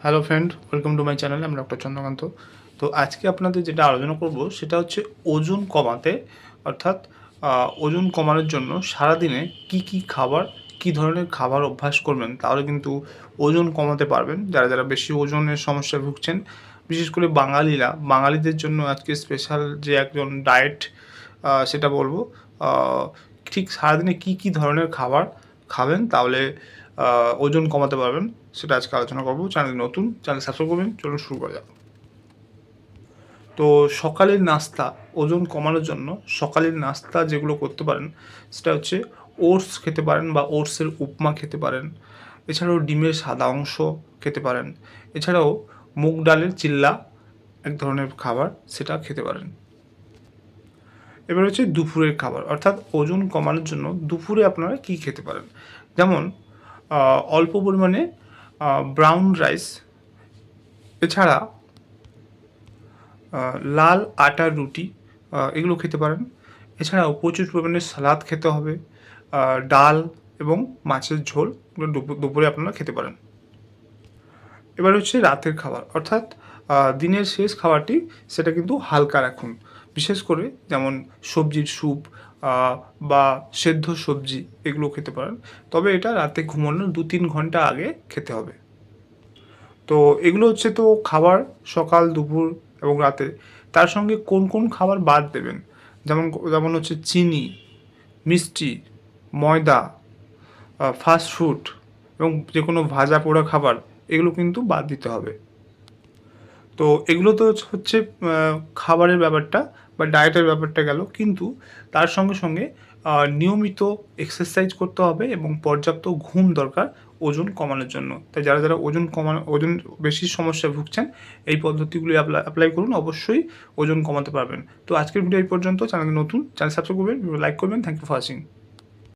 Hello friend, welcome to my channel. আমি doctor Chandrakant. তো আজকে আপনাদের যেটা আলোচনা করব সেটা হচ্ছে ওজন কমাতে, অর্থাৎ ওজন কমানোর জন্য সারাদিনে কি খাবার, কি ধরনের খাবার অভ্যাস করবেন তাহলে কিন্তু ওজন কমাতে পারবেন। যারা বেশি ওজনের সমস্যায় ভুগছেন, বিশেষ করে বাঙালিদের জন্য আজকে স্পেশাল যে একজন ডায়েট সেটা বলবো। ঠিক সারাদিনে কি ধরনের খাবার খাবেন তাহলে ওজন কমাতে পারবেন, সেটা আজকে আলোচনা করব। চ্যানেল নতুন, চ্যানেল সাবস্ক্রাইব করবেন। চলুন শুরু করা যাক। তো সকালের নাস্তা, ওজন কমানোর জন্য সকালের নাস্তা যেগুলো করতে পারেন সেটা হচ্ছে ওটস খেতে পারেন বা ওটসের উপমা খেতে পারেন। এছাড়াও ডিমের সাদা অংশ খেতে পারেন। এছাড়াও মুগ ডালের চিল্লা এক ধরনের খাবার, সেটা খেতে পারেন। এবার হচ্ছে দুপুরের খাবার, অর্থাৎ ওজন কমানোর জন্য দুপুরে আপনারা কী খেতে পারেন। যেমন অল্প পরিমাণে ব্রাউন রাইস, এছাড়া লাল আটার রুটি, এগুলো খেতে পারেন। এছাড়াও প্রচুর পরিমাণে সালাদ খেতে হবে, ডাল এবং মাছের ঝোল এগুলো দুপুরে আপনারা খেতে পারেন। এবার হচ্ছে রাতের খাবার, অর্থাৎ দিনের শেষ খাবারটি সেটা কিন্তু হালকা রাখুন। বিশেষ করে যেমন সবজির স্যুপ বা সেদ্ধ সবজি এগুলো খেতে পারেন। তবে এটা রাতে ঘুমানোর 2-3 ঘন্টা আগে খেতে হবে। তো এগুলো হচ্ছে তো খাবার সকাল, দুপুর এবং রাতে। তার সঙ্গে কোন খাবার বাদ দেবেন, যেমন যেমন হচ্ছে চিনি, মিষ্টি, ময়দা, ফাস্ট ফুড এবং যে কোনো ভাজা পোড়া খাবার, এগুলো কিন্তু বাদ দিতে হবে। তো এগুলো তো হচ্ছে খাবারের ব্যাপারটা বা ডায়েটের ব্যাপারটা গেল। কিন্তু তার সঙ্গে নিয়মিত এক্সারসাইজ করতে হবে এবং পর্যাপ্ত ঘুম দরকার ওজন কমানোর জন্য। তাই যারা ওজন বেশি সমস্যায় ভুগছেন, এই পদ্ধতিগুলি অ্যাপ্লাই করুন, অবশ্যই ওজন কমাতে পারবেন। তো আজকের ভিডিও এই পর্যন্ত। চ্যানেল নতুন, চ্যানেল সাবস্ক্রাইব করবেন, লাইক করবেন। Thank you for watching.